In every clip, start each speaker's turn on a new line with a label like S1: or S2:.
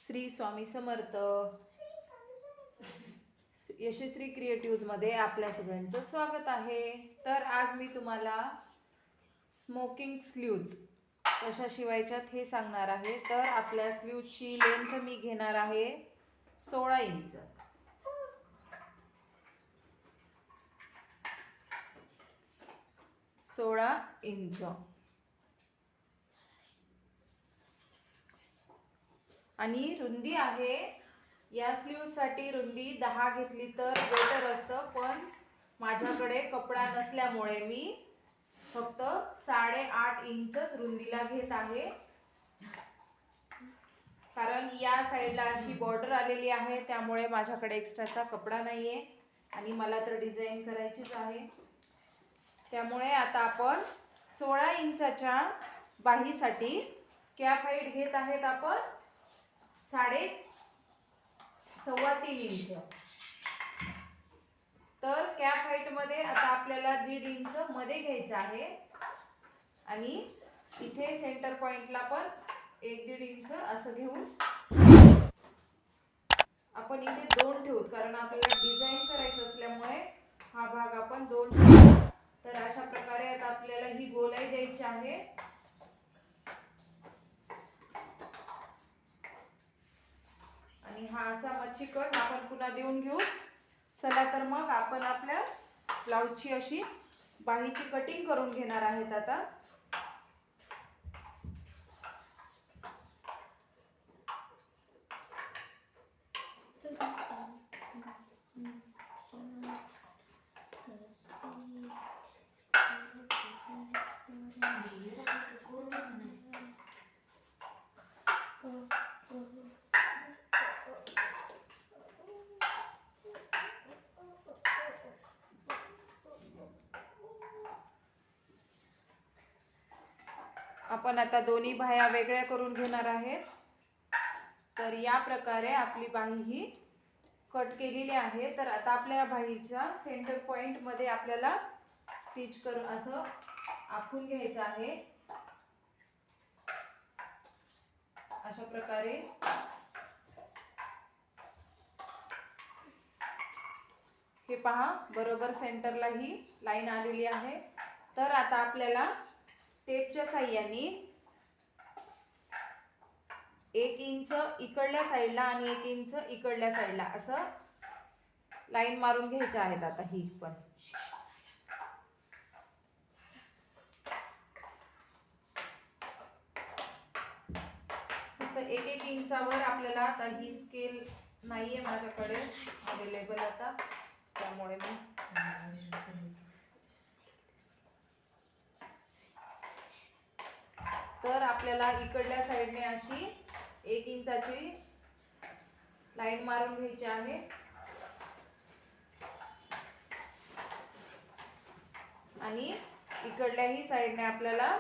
S1: श्री स्वामी समर्थ. यशस्वी creative मध्ये आपल्या सगळ्यांचं स्वागत आहे. तर आज मी तुम्हाला स्मोकिंग स्लीव्ज कशा शिवायच्यात हे सांगणार आहे. तर आपल्या स्लीव्जची लेंथ मी घेणार आहे 16 इंच. आणि रुंदी आहे, या स्लीव्ज साठी रुंदी 10 घेतली तर बेटर असतं, पण माझ्याकडे कपडा नसल्यामुळे मी फक्त 8.5 इंचच रुंदीला घेत आहे. कारण या साईडला अशी बॉर्डर आलेली आहे, त्यामुळे माझ्याकडे एक्स्ट्राचा कपडा नाहीये आणि मला तर डिझाईन करायचीच आहे. त्यामुळे आता आपण 16 इंचाच्या बाहीसाठी कॅप हाईट घेत आहेत आपण 3.5 इंच. तर कॅप हाईट मध्ये आता आपल्याला 1.5 इंच मध्ये घ्यायचं आहे आणि इथे सेंटर पॉइंटला पण 1.5 इंच असं घेऊन आपण इथे 2 ठेवू, कारण आपल्याला डिझाईन करायचं असल्यामुळे हा भाग आपण 2 ठेवू. तर अशा प्रकारे आता आपल्याला ही गोलाई द्यायची आहे. आणि हा असा मच्छी कट आपण पुन्हा देऊन घेऊ. चला तर मग आपण आपल्या ब्लाउजची अशी बाहीची कटिंग करून घेणार आहेत. आता आपण आता दोन्ही बाह्या वेगळ्या करून घेणार आहेत. तर या प्रकारे आपली बाही ही कट केलेली आहे. तर आता आपल्या बाहीच्या सेंटर पॉइंट मध्ये आपल्याला स्टिच करून असं आखून घ्यायचं आहे. अशा प्रकारे हे पहा, बरोबर सेंटरला ही लाईन आलेली आहे. तर आता आपल्याला टेपच्या साहाय्याने 1 इंच इकडल्या साईडला आणि 1 इंच इकडल्या साईडला असं लाईन मारून घ्यायच्या आहेत. आता ही पण असं 1-1 इंचावर आपल्याला, आता ही स्केल नाहीये माझ्याकडे अवेलेबल आता, त्यामुळे मी तर आपल्याला इकडल्या साईडने अशी 1 इंचाची लाईन मारून घ्यायची आहे. आणि इकडल्याही साईडने आपल्याला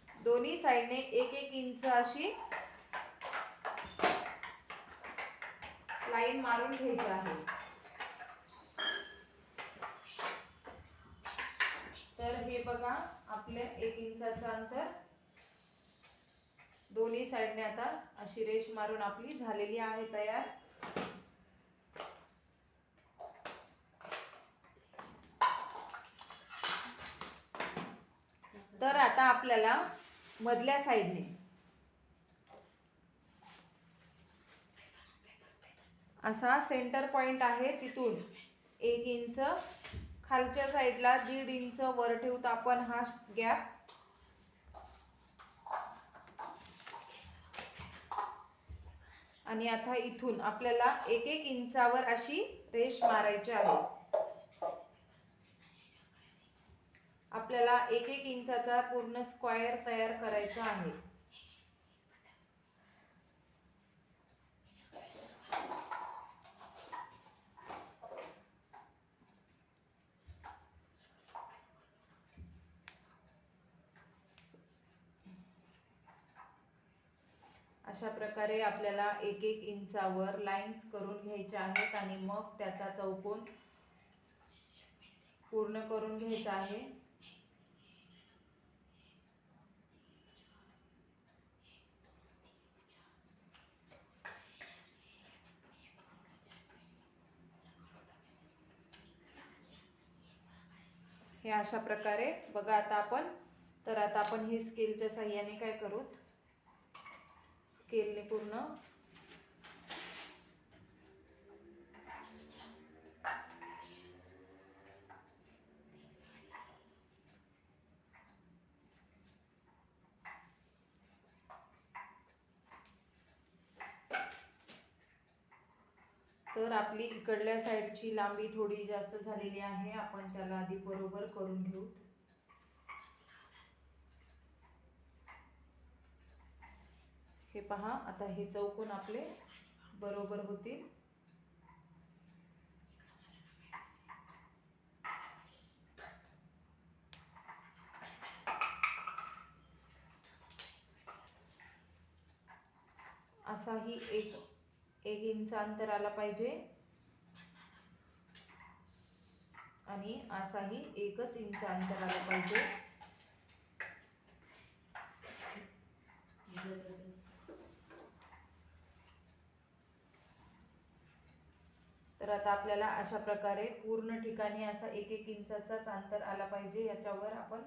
S1: दोन्ही साईडने 1-1 इंच अशी लाईन मारून घ्यायची आहे. तर हे बघा, आपले 1 इंचाचं अंतर दोन्ही साईडने आता अशी रेष मारून आपली झालेली आहे तयार. तर आता आपल्याला मधल्या साईडने असा सेंटर पॉइंट आहे, तिथून 1 इंच खालच्या साईडला 1.5 इंच वर ठेवून आपण हा गॅप आणि आता इथून आपल्याला 1-1 इंचावर अशी रेष मारायची आहे. आपल्याला 1-1 इंचाचा पूर्ण स्क्वेअर तयार करायचा आहे. अशा प्रकारे आपल्याला 1-1 इंचावर लाईन्स करून घ्यायच्या आहेत आणि मग त्याचा चौकोन पूर्ण करून घ्यायचा आहे. हे अशा प्रकारे बघा. आता आपण हे स्केलच्या साहाय्याने काय करू, स्केलने पूर्ण तर आपली इकडल्या साईडची लांबी थोडी जास्त झालेली आहे. आपण त्याला आधी बरोबर करून घेऊ. हे पहा, आता हे चौकोन आपले बरोबर होतील. असाही एक इंच अंतर आला पाहिजे आणि असाही 1 इंच अंतर आला पाहिजे. तर आता आपल्याला अशा प्रकारे पूर्ण ठिकाणी असा 1 इंचाचाच अंतर आला पाहिजे याच्यावर आपण.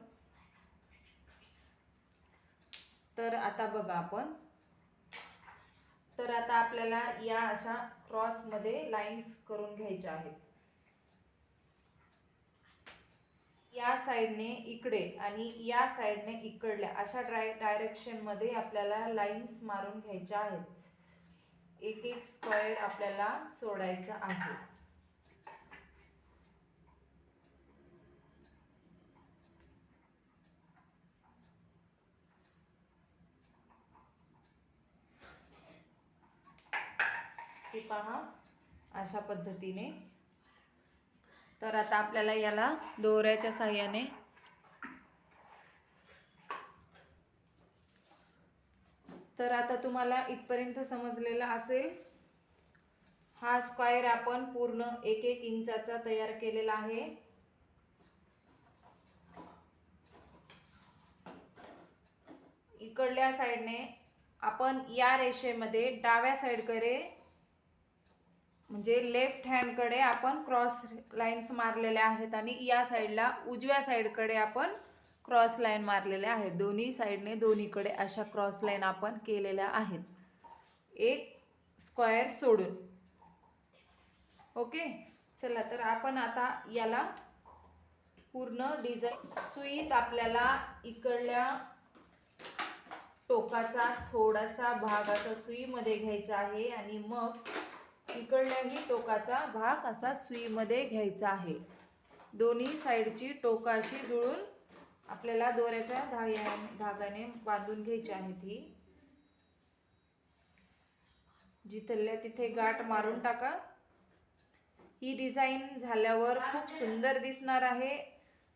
S1: तर आता बघा तर आता आपल्याला या अशा क्रॉस मध्ये लाईन्स करून घ्यायच्या आहेत. या साइडने इकडे आणि या साइडने इकडल्या अशा डायरेक्शन मध्ये आपल्याला लाईन्स मारून घ्यायच्या आहेत. एक स्क्वेअर आपल्याला सोडायचा आहे. हे पहा अशा पद्धतीने. तर आता आपल्याला याला दोऱ्याच्या साहाय्याने तर आता तुम्हाला इथपर्यंत समजलेला असेल. हा स्क्वेअर आपण पूर्ण 1 इंचाचा तयार केलेला आहे. इकडल्या साइडने आपण या रेषेमध्ये डाव्या साइडकडे म्हणजे लेफ्ट हँड कडे आपण क्रॉस लाईन्स मारलेल्या आहेत आणि या साइडला उजव्या साइडकडे आपण क्रॉस लाईन मारलेल्या आहेत. दोन्ही साइडने दोन्हीकडे अशा क्रॉस लाईन आपण केलेल्या आहेत, एक स्क्वेअर सोडून. ओके, चला तर आपण आता याला पूर्ण डिझाइन सुईत आपल्याला इकडल्या टोकाचा थोडासा भाग असा सुईमध्ये घ्यायचा आहे आणि मग इकडल्याही टोकाचा भाग असा सुईमध्ये घ्यायचा आहे. दोन्ही साइडची टोकाशी जुळून आपल्याला दोऱ्याच्या धाग्याने बांधून घ्यायची आहे. ती जिथल्या तिथे गाठ मारून टाका. ही डिझाइन झाल्यावर खूप सुंदर दिसणार आहे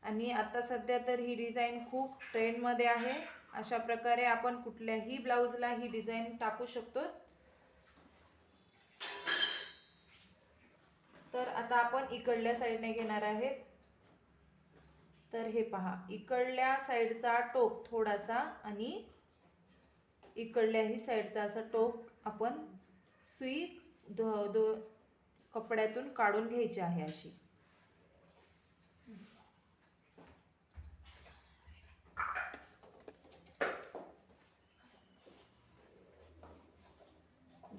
S1: आणि आता सध्या तर ही डिझाइन खूप ट्रेंड मध्ये आहे. अशा प्रकारे आपण कुठल्याही ब्लाउजला ही डिझाइन टाकू शकतो. तर आता आपण इकडल्या साइडने घेणार आहेत. तर हे पहा, इकडल्या साइडचा टोक थोडासा आणि इकडल्याही साइडचा असा टोक आपण सुई कपड्यातून काढून घ्यायची आहे अशी.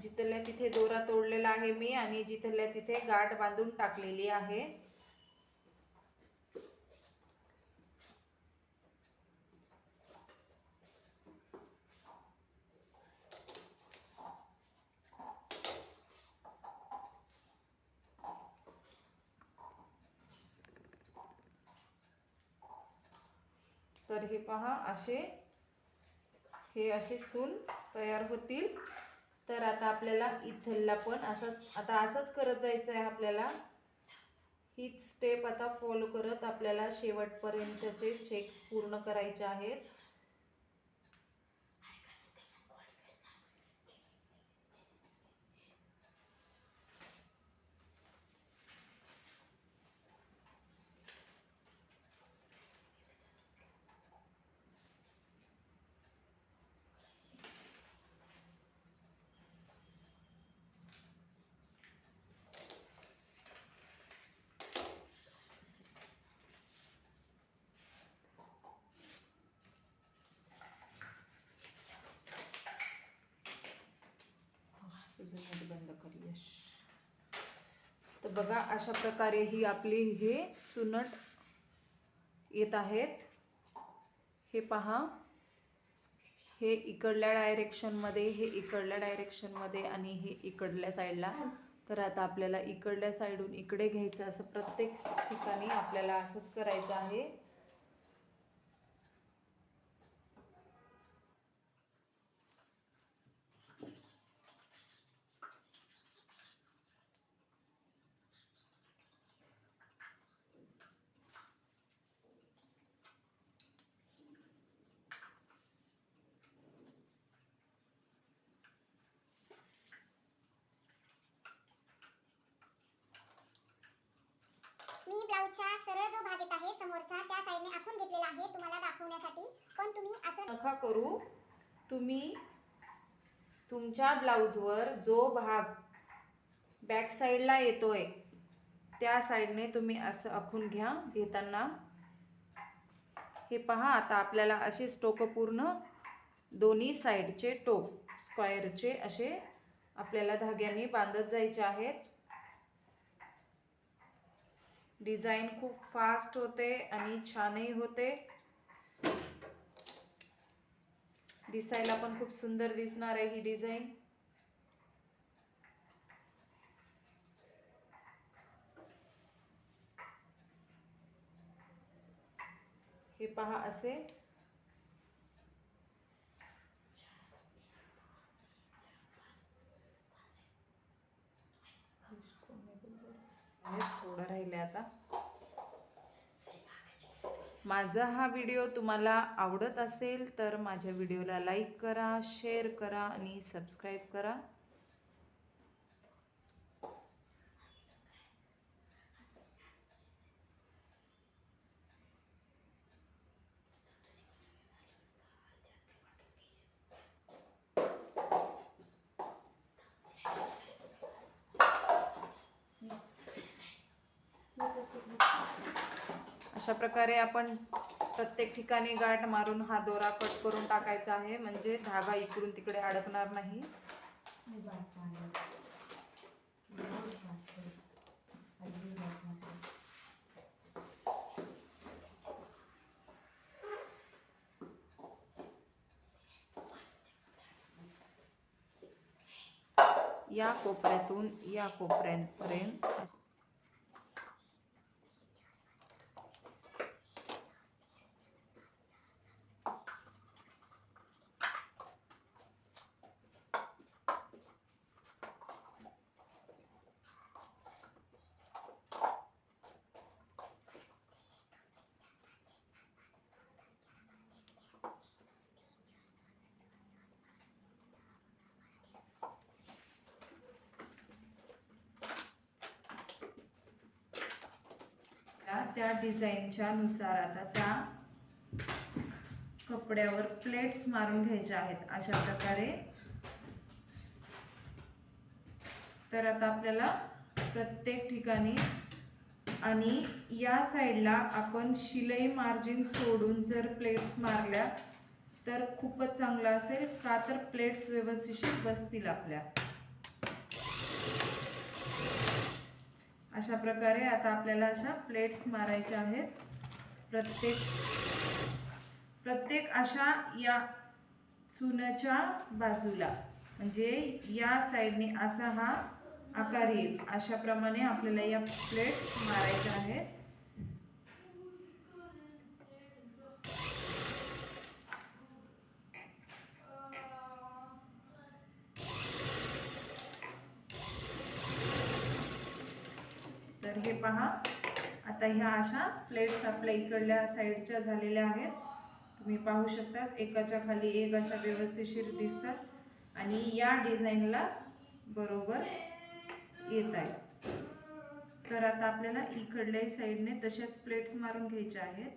S1: जिथल्या तिथे दोरा तोडलेला आहे मी आणि जिथल्या तिथे गाठ बांधून टाकलेली आहे. तर हे पहा, हे असे चूल तयार होतील. तर आता आपल्याला इथला पण असंच करत जायचं आहे. आपल्याला हीच स्टेप आता फॉलो करत आपल्याला शेवटपर्यंतचे चेक्स पूर्ण करायचे आहेत. तुझं नेट बंद कर. यश. तर बघा अशा प्रकारे ही आपली हे चुनट येत आहेत. हे पहा, हे इकडल्या डायरेक्शनमध्ये, हे इकडल्या डायरेक्शनमध्ये आणि हे इकडल्या साईडला. तर आता आपल्याला इकडल्या साईडून इकडे घ्यायचं, असं प्रत्येक ठिकाणी आपल्याला असंच करायचं आहे.
S2: मी ब्लाउजचा सरळ जो भाग येत आहे समोरचा त्या साइडने आखून घेतलेला आहे तुम्हाला दाखवण्यासाठी. पण तुम्ही असं
S1: नका करू. तुम्ही तुमच्या ब्लाउजवर जो भाग बॅक साईडला येतोय त्या साईडने तुम्ही असं आखून घ्या घेताना. हे पहा, आता आपल्याला असे टोक पूर्ण दोन्ही साईडचे टोक स्क्वेअरचे असे आपल्याला धाग्याने बांधत जायचे आहेत. डिझाईन खूप फास्ट होते आणि छानही होते. दिसायला पण खूप सुंदर दिसणार आहे ही डिझाईन. हे पहा असे थोडं राहिले. आता माझा हा व्हिडिओ तुम्हाला आवडत असेल तर माझ्या व्हिडिओला लाईक करा, शेअर करा आणि सबस्क्राईब करा. अशा प्रकारे आपण प्रत्येक ठिकाणी गाठ मारून हा दोरा कट करून टाकायचा आहे, म्हणजे धागा इकडून तिकडे अडकणार नाही. या कोपऱ्यातून या कोपऱ्यापर्यंत त्या डिझाईनच्या नुसार आता त्या कपड्यावर प्लेट्स मारून घ्यायच्या आहेत अशा प्रकारे. तर आता आपल्याला प्रत्येक ठिकाणी आणि या साईडला आपण शिलाई मार्जिन सोडून जर प्लेट्स मारल्या तर खूपच चांगलं असेल, का तर प्लेट्स व्यवस्थित बसतील आपल्या. अशा प्रकारे आता आपल्याला अशा प्लेट्स मारायच्या आहेत प्रत्येक अशा या चुन्याच्या बाजूला, म्हणजे या साईडने असा हा आकार येईल. अशा प्रमाणे आपल्याला या प्लेट्स मारायच्या आहेत. तर हे पहा, आता ह्या अशा प्लेट्स आपल्या इकडल्या साईडच्या झालेल्या आहेत. तुम्ही पाहू शकतात एकाच्या खाली एक अशा व्यवस्थितशीर दिसतात आणि या डिझाईनला बरोबर येत आहे. तर आता आपल्याला इकडल्या साईडने तशाच प्लेट्स मारून घ्यायच्या आहेत.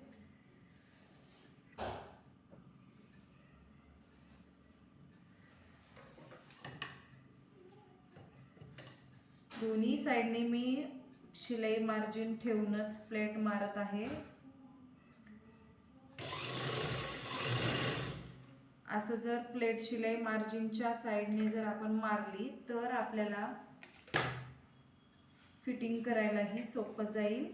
S1: दोन्ही साईडने मी शिलाई मार्जिन ठेवूनच प्लेट मारत आहे. असं जर प्लेट शिलाई मार्जिनच्या साईडने जर आपण मारली तर आपल्याला फिटिंग करायलाही सोपं जाईल.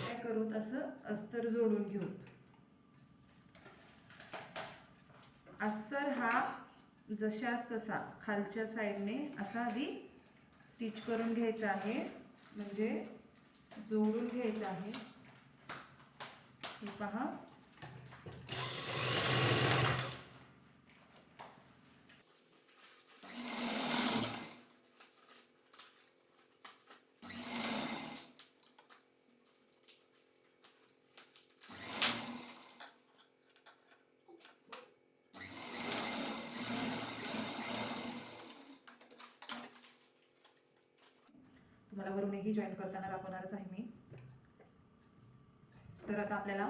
S1: काय करूत, असं अस्तर जोडून घेऊ. अस्तर हा जशास तसा खालच्या साईडने असा आधी स्टिच करून घ्यायचा आहे, म्हणजे जोडून घ्यायचं आहे. हे पहा, तुम्हाला वरूनही जॉईन करताना दाखवणारच आहे मी. तर आता आपल्याला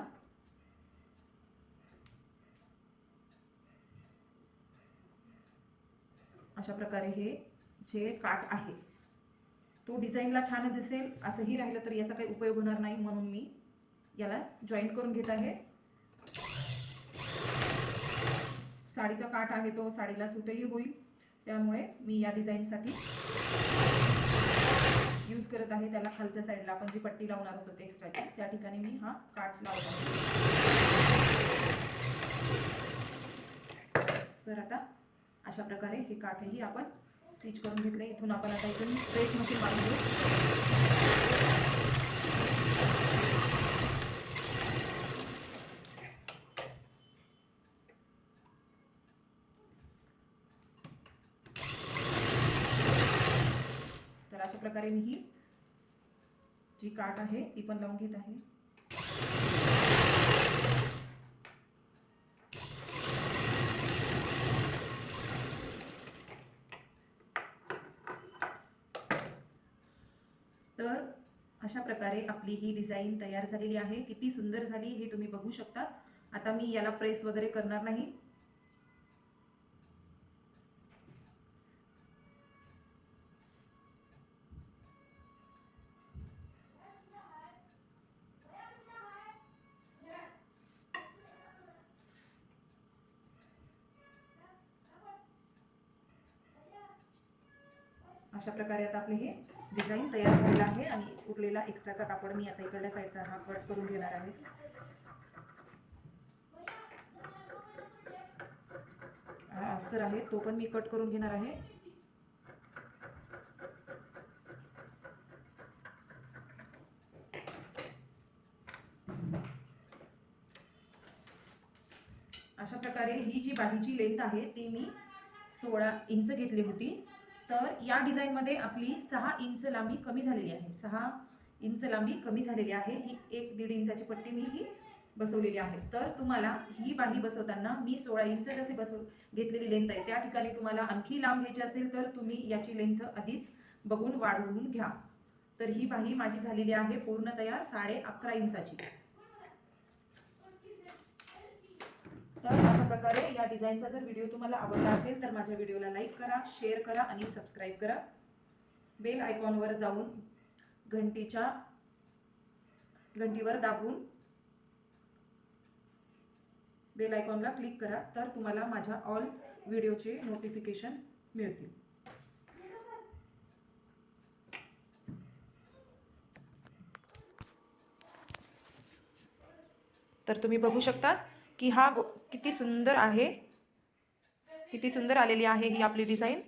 S1: अशा प्रकारे हे जे काठ आहे तो डिझाईनला छान दिसेल असंही राहिलं तर याचा काही उपयोग होणार नाही, म्हणून मी याला जॉईन करून घेत आहे. साडीचा काठ आहे तो साडीला सूटही होईल, त्यामुळे मी या डिझाईनसाठी यूज करत आहे. त्याला खालच्या साईडला आपण जी पट्टी लावणार होतो ते एक्स्ट्राची, त्या ठिकाणी मी हा काठ लावत आहे. तर आता अशा प्रकारे हे काठही आपण स्टिच करून घेतले. इथून आपण आता इथून प्रेस मशीन मारून घेऊ. तर अशा प्रकारे मी ही जी काठ आहे ती पण लावून घेत आहे. तर अशा प्रकारे आपली ही डिझाईन तयार झालेली आहे. किती सुंदर झाली हे तुम्ही बघू शकता. आता मी याला प्रेस वगैरे करणार नाही. अशा प्रकारे आता आपले हे डिझाईन तयार झालेलं आहे आणि उरलेला एक्स्ट्राचा कापड मी आता इकडल्या साईडचा हा कट करून घेणार आहे. हा अस्तर आहे तो पण मी कट करून घेणार आहे. अशा प्रकारे ही जी बाहीची लेंथ आहे ती मी 16 इंच घेतली होती. तर या डिझाईनमध्ये आपली 6 इंच लांबी कमी झालेली आहे. 6 इंच लांबी कमी झालेली आहे. ही 1-1.5 इंचाची पट्टी मी ही बसवलेली आहे. तर तुम्हाला ही बाही बसवताना मी 16 इंच जसे घेतलेली लेंथ आहे त्या ठिकाणी तुम्हाला आणखी लांब घ्यायची असेल तर तुम्ही याची लेंथ आधीच बघून वाढवून घ्या. तर ही बाही माझी झालेली आहे पूर्ण तयार 11.5 इंचाची. तर अशा प्रकारे या डिझाईनचा जर व्हिडिओ तुम्हाला आवडला असेल तर माझ्या व्हिडिओला लाईक करा, शेअर करा आणि सबस्क्राईब करा. बेल आयकॉनवर जाऊन घंटीवर दाबून बेल आयकॉनला क्लिक करा, तर तुम्हाला माझ्या ऑल व्हिडिओचे नोटिफिकेशन मिळतील. तर तुम्ही बघू शकता की हा किती सुंदर आहे, किती सुंदर आलेली आहे ही आपली डिझाईन.